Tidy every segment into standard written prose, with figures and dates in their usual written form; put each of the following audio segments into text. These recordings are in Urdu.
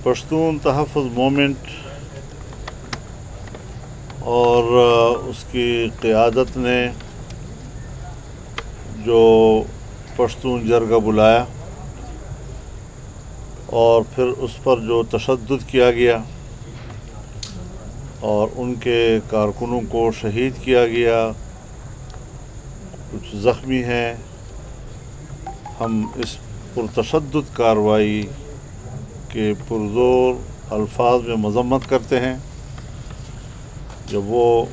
پشتون تحفظ مومنٹ اور اس کی قیادت نے جو پشتون جرگہ بلایا اور پھر اس پر جو تشدد کیا گیا اور ان کے کارکنوں کو شہید کیا گیا، کچھ زخمی ہیں، ہم اس پرتشدد کارروائی کے پرزور الفاظ میں مذمت کرتے ہیں۔ جب وہ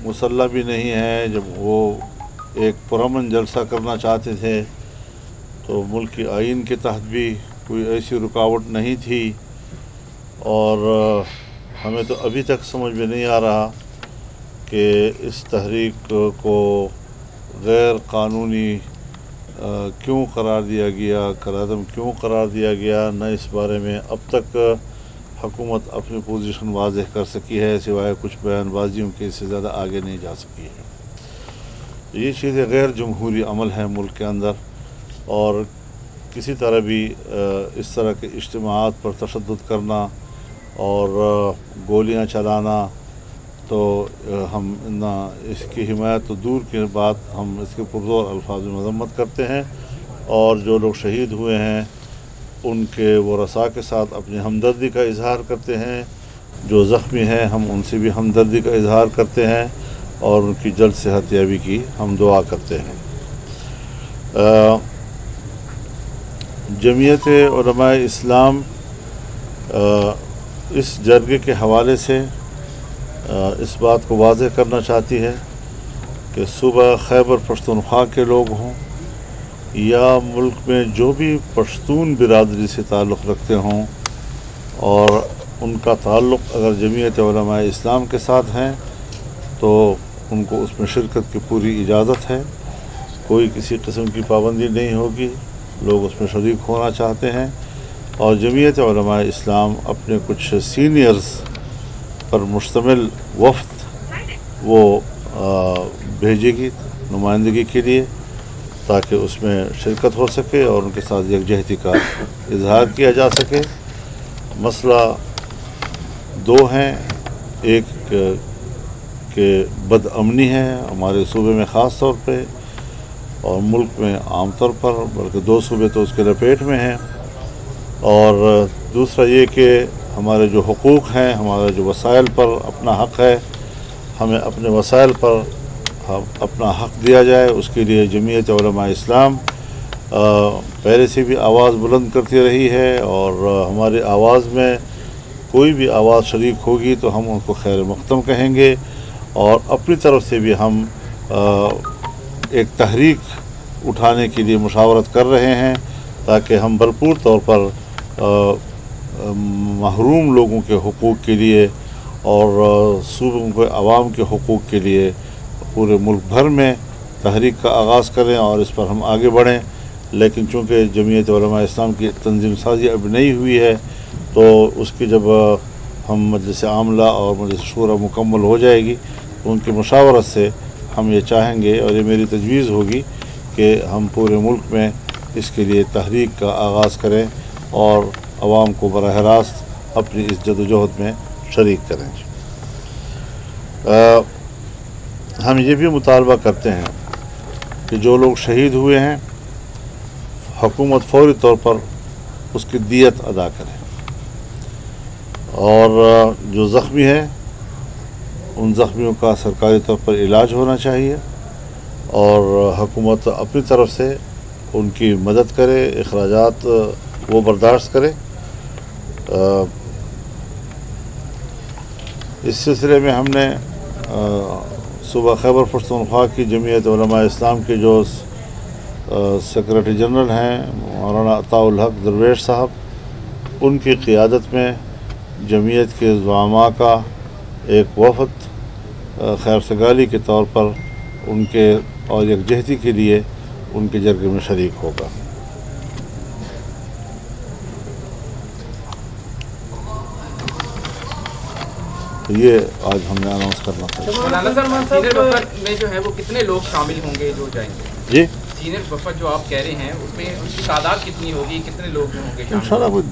مسلح بھی نہیں ہے، جب وہ ایک پرامن جلسہ کرنا چاہتے تھے تو ملکی آئین کے تحت بھی کوئی ایسی رکاوٹ نہیں تھی، اور ہمیں تو ابھی تک سمجھ میں نہیں آ رہا کہ اس تحریک کو غیر قانونی کیوں قرار دیا گیا، قلعدم کیوں قرار دیا گیا، نہ اس بارے میں اب تک حکومت اپنی پوزیشن واضح کر سکی ہے، سوائے کچھ بیان بازیوں کے، اس سے زیادہ آگے نہیں جا سکی ہے۔ یہ چیزیں غیر جمہوری عمل ہیں ملک کے اندر، اور کسی طرح بھی اس طرح کے اجتماعات پر تشدد کرنا اور گولیاں چلانا تو ہم نہ اس کی حمایت تو دور کے بعد ہم اس کے پرزور الفاظ میں مذمت کرتے ہیں، اور جو لوگ شہید ہوئے ہیں ان کے ورثاء کے ساتھ اپنی ہمدردی کا اظہار کرتے ہیں، جو زخمی ہیں ہم ان سے بھی ہمدردی کا اظہار کرتے ہیں اور ان کی جلد صحت یابی کی ہم دعا کرتے ہیں۔ جمعیت علماء اسلام اس جرگے کے حوالے سے اس بات کو واضح کرنا چاہتی ہے کہ صوبہ خیبر پختونخوا کے لوگ ہوں یا ملک میں جو بھی پشتون برادری سے تعلق رکھتے ہوں، اور ان کا تعلق اگر جمعیت علماء اسلام کے ساتھ ہیں تو ان کو اس میں شرکت کی پوری اجازت ہے، کوئی کسی قسم کی پابندی نہیں ہوگی، لوگ اس میں شریک ہونا چاہتے ہیں۔ اور جمعیت علماء اسلام اپنے کچھ سینئرز پر مشتمل وفد وہ بھیجے گی نمائندگی کے لیے، تاکہ اس میں شرکت ہو سکے اور ان کے ساتھ یکجہتی کا اظہار کیا جا سکے۔ مسئلہ دو ہیں، ایک کہ بد امنی ہے ہمارے صوبے میں خاص طور پہ اور ملک میں عام طور پر، بلکہ دو صوبے تو اس کے لپیٹ میں ہیں، اور دوسرا یہ کہ ہمارے جو حقوق ہیں، ہمارے جو وسائل پر اپنا حق ہے، ہمیں اپنے وسائل پر اپنا حق دیا جائے، اس کے لیے جمعیت علماء اسلام پہلے سے بھی آواز بلند کرتی رہی ہے، اور ہماری آواز میں کوئی بھی آواز شریک ہوگی تو ہم ان کو خیر مقدم کہیں گے، اور اپنی طرف سے بھی ہم ایک تحریک اٹھانے کے لیے مشاورت کر رہے ہیں، تاکہ ہم بھرپور طور پر محروم لوگوں کے حقوق کے لیے اور صوبوں کے عوام کے حقوق کے لیے پورے ملک بھر میں تحریک کا آغاز کریں اور اس پر ہم آگے بڑھیں۔ لیکن چونکہ جمعیت علماء اسلام کی تنظیم سازی اب نہیں ہوئی ہے، تو اس کی جب ہم مجلس عاملہ اور مجلس شورا مکمل ہو جائے گی تو ان کی مشاورت سے ہم یہ چاہیں گے، اور یہ میری تجویز ہوگی کہ ہم پورے ملک میں اس کے لیے تحریک کا آغاز کریں اور عوام کو براہ راست اپنی اس جدوجہد میں شریک کریں۔ ہم یہ بھی مطالبہ کرتے ہیں کہ جو لوگ شہید ہوئے ہیں حکومت فوری طور پر اس کی دیت ادا کرے، اور جو زخمی ہیں ان زخمیوں کا سرکاری طور پر علاج ہونا چاہیے، اور حکومت اپنی طرف سے ان کی مدد کرے، اخراجات وہ برداشت کرے۔ اس سلسلے میں ہم نے صوبہ خیبر پختونخوا کی جمعیت علماء اسلام کے جو سیکریٹری جنرل ہیں مولانا عطاء الحق درویش صاحب، ان کی قیادت میں جمعیت کے زعماء کا ایک وفد خیر سگالی کے طور پر ان کے اور یکجہتی کے لیے ان کے جرگے میں شریک ہوگا۔ یہ آج ہم نے اناؤنس کرنا تھا۔ مولانا صاحب سینئر وفد میں جو ہے وہ کتنے لوگ شامل ہوں گے جو جائیں گے؟ جی سینئر وفد جو آپ کہہ رہے ہیں اس میں ان کی تعداد کتنی ہوگی، کتنے لوگ ہوں گے؟ انشاءاللہ وہ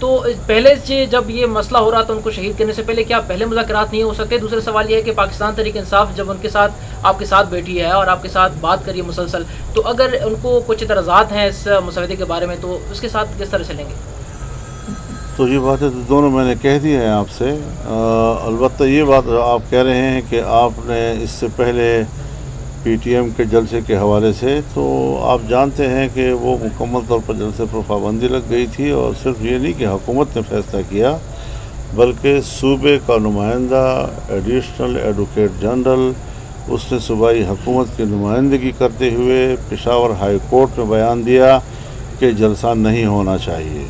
تو پہلے سے جب یہ مسئلہ ہو رہا تھا ان کو شہید کرنے سے پہلے، کیا پہلے مذاکرات نہیں ہو سکتے؟ دوسرا سوال یہ ہے کہ پاکستان تحریک انصاف جب ان کے ساتھ آپ کے ساتھ بیٹھی ہے اور آپ کے ساتھ بات کری ہے مسلسل، تو اگر ان کو کچھ اعتراضات ہیں اس مسودے کے بارے میں تو اس کے ساتھ کس طرح چلیں گے؟ تو یہ باتیں تو دونوں میں نے کہہ دی ہیں آپ سے. البتہ یہ بات آپ کہہ رہے ہیں کہ آپ نے اس سے پہلے پی ٹی ایم کے جلسے کے حوالے سے، تو آپ جانتے ہیں کہ وہ مکمل طور پر جلسے پر پابندی لگ گئی تھی، اور صرف یہ نہیں کہ حکومت نے فیصلہ کیا بلکہ صوبے کا نمائندہ ایڈیشنل ایڈوکیٹ جنرل اس نے صوبائی حکومت کی نمائندگی کرتے ہوئے پشاور ہائی کورٹ میں بیان دیا کہ جلسہ نہیں ہونا چاہیے،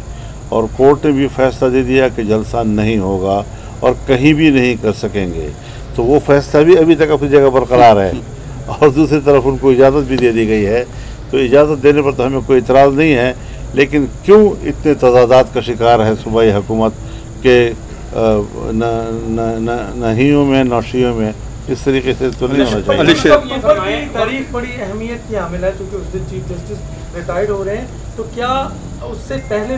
اور کورٹ نے بھی فیصلہ دے دیا کہ جلسہ نہیں ہوگا اور کہیں بھی نہیں کر سکیں گے. تو وہ فیصلہ بھی ابھی تک اپنی جگہ برقرار ہے، اور دوسری طرف ان کو اجازت بھی دے دی گئی ہے. تو اجازت دینے پر تو ہمیں کوئی اعتراض نہیں ہے، لیکن کیوں اتنے تضادات کا شکار ہے صوبائی حکومت کہ نہیوں میں نوشیوں میں؟ اس طریقے سے تو نہیں ہونا چاہیے. تاریخ بڑی اہمیت کی حامل ہے چونکہ اس دن چیف جسٹس ریٹائرڈ ہو رہے ہیں، تو کیا اس سے پہلے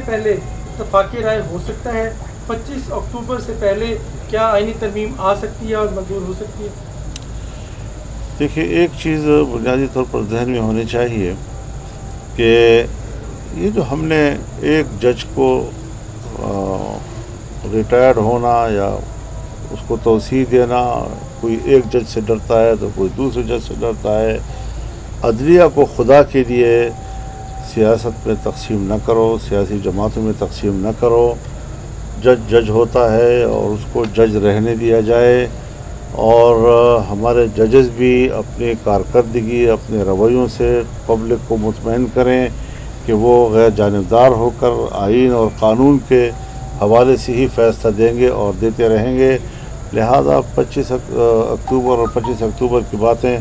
اتفاقی رائے ہو سکتا ہے؟ 25 اکتوبر سے پہلے کیا آئینی ترمیم آ سکتی ہے اور منظور ہو سکتی ہے؟ دیکھیے، ایک چیز بنیادی طور پر ذہن میں ہونی چاہیے کہ یہ جو ہم نے ایک جج کو ریٹائرڈ ہونا یا اس کو توسیع دینا، کوئی ایک جج سے ڈرتا ہے تو کوئی دوسرے جج سے ڈرتا ہے. عدلیہ کو خدا کے لیے سیاست میں تقسیم نہ کرو، سیاسی جماعتوں میں تقسیم نہ کرو. جج ہوتا ہے اور اس کو جج رہنے دیا جائے، اور ہمارے ججز بھی اپنی کارکردگی، اپنے رویوں سے پبلک کو مطمئن کریں کہ وہ غیر جانبدار ہو کر آئین اور قانون کے حوالے سے ہی فیصلہ دیں گے اور دیتے رہیں گے. لہذا 25 اکتوبر اور 25 اکتوبر کی باتیں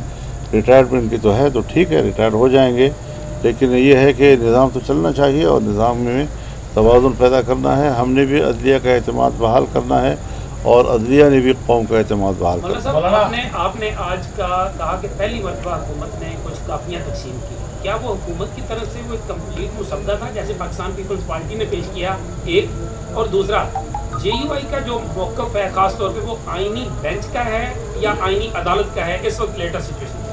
ریٹائرمنٹ کی تو ہے، تو ٹھیک ہے، ریٹائر ہو جائیں گے، لیکن یہ ہے کہ نظام تو چلنا چاہیے اور نظام میں توازن پیدا کرنا ہے. ہم نے بھی عدلیہ کا اعتماد بحال کرنا ہے اور عدلیہ نے بھی قوم کا اعتماد بحال کرنا ہے. آپ نے آج کہا کہ پہلی مرتبہ حکومت نے کچھ کاپیاں تقسیم کی، کیا وہ حکومت کی طرف سے وہ ایک کمپلیٹ مسودہ تھا جیسے پاکستان پیپلز پارٹی نے پیش کیا؟ ایک، اور دوسرا جے یو آئی کا جو موقف ہے خاص طور پہ وہ آئینی بینچ کا ہے یا آئینی عدالت کا ہے اس وقت لیٹر سچویشن؟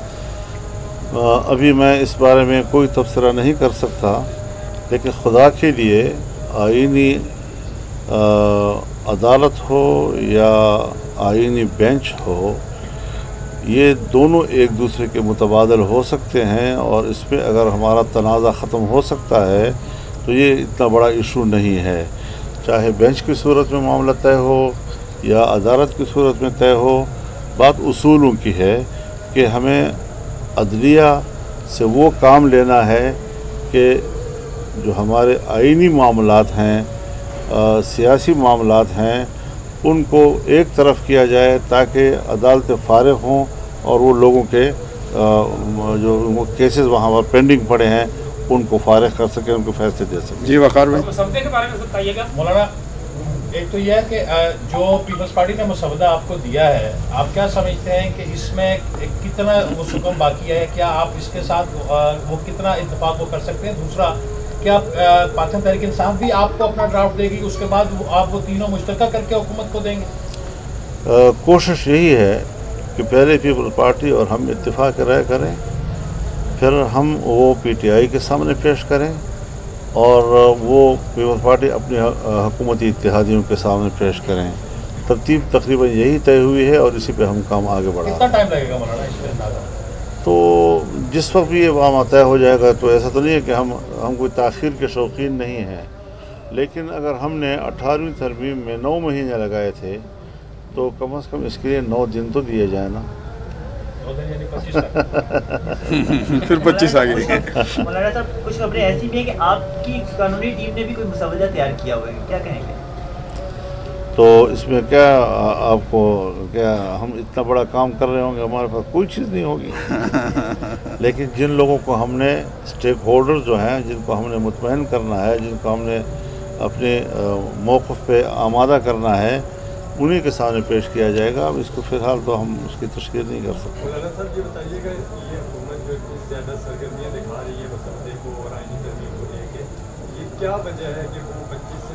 ابھی میں اس بارے میں کوئی تبصرہ نہیں کر سکتا، لیکن خدا کے لیے آئینی عدالت ہو یا آئینی بینچ ہو، یہ دونوں ایک دوسرے کے متبادل ہو سکتے ہیں، اور اس پہ اگر ہمارا تنازع ختم ہو سکتا ہے تو یہ اتنا بڑا ایشو نہیں ہے. چاہے بینچ کی صورت میں معاملہ طے ہو یا عدالت کی صورت میں طے ہو، بات اصولوں کی ہے کہ ہمیں عدلیہ سے وہ کام لینا ہے کہ جو ہمارے آئینی معاملات ہیں، سیاسی معاملات ہیں، ان کو ایک طرف کیا جائے تاکہ عدالتیں فارغ ہوں اور وہ لوگوں کے جو کیسز وہاں پر پینڈنگ پڑے ہیں ان کو فارغ کر سکیں، ان کو فیصلے دے سکیں. جی وقار بھائی، مسودے کے بارے میں بتائیے گا. مولانا، ایک تو یہ ہے کہ جو پیپلز پارٹی نے مسودہ آپ کو دیا ہے، آپ کیا سمجھتے ہیں کہ اس میں کتنا وسعت باقی ہے؟ کیا آپ اس کے ساتھ وہ کتنا اتفاق وہ کر سکتے ہیں؟ دوسرا، کیا پاکستان تحریک انصاف بھی آپ کو اپنا ڈرافٹ دے گی، اس کے بعد آپ وہ تینوں مشترکہ کر کے حکومت کو دیں گے؟ کوشش یہی ہے کہ پہلے پیپل پارٹی اور ہم اتفاق رائے کریں، پھر ہم وہ پی ٹی آئی کے سامنے پیش کریں، اور وہ پیپل پارٹی اپنے حکومتی اتحادیوں کے سامنے پیش کریں. ترتیب تقریباً یہی طے ہوئی ہے اور اسی پہ ہم کام آگے بڑھا. کتنا ٹائم لگے گا مولانا اس پہ؟ تو جس وقت بھی یہ معاملہ طے ہو جائے گا، تو ایسا تو نہیں ہے کہ ہم کوئی تاخیر کے شوقین نہیں ہیں، لیکن اگر ہم نے 18ویں ترمیم میں 9 مہینے لگائے تھے تو کم از کم اس کے لیے 9 دن تو دیے جائیں نا. پھر 25 آ گئی. مولانا صاحب، کچھ خبریں ایسی بھی ہیں کہ آپ کی قانونی ٹیم نے بھی کوئی مسودہ تیار کیا ہوا ہے، کیا کہیں گے؟ تو اس میں کیا آپ کو کیا ہم اتنا بڑا کام کر رہے ہوں گے، ہمارے پاس کوئی چیز نہیں ہوگی. لیکن جن لوگوں کو ہم نے اسٹیک ہولڈر جو ہیں، جن کو ہم نے مطمئن کرنا ہے، جن کو ہم نے اپنے موقف پہ آمادہ کرنا ہے، انہیں کے سامنے پیش کیا جائے گا. اب اس کو فی الحال تو ہم اس کی تشکیل نہیں کر سکتے. مولانا صاحب، یہ بتائیے گا، یہ حکومت جو اتنی زیادہ سرگرمیاں دکھا رہی ہے مسودے کو اور آئینی ترمیم کو لے کے، یہ کیا وجہ ہے کہ وہ 25 سے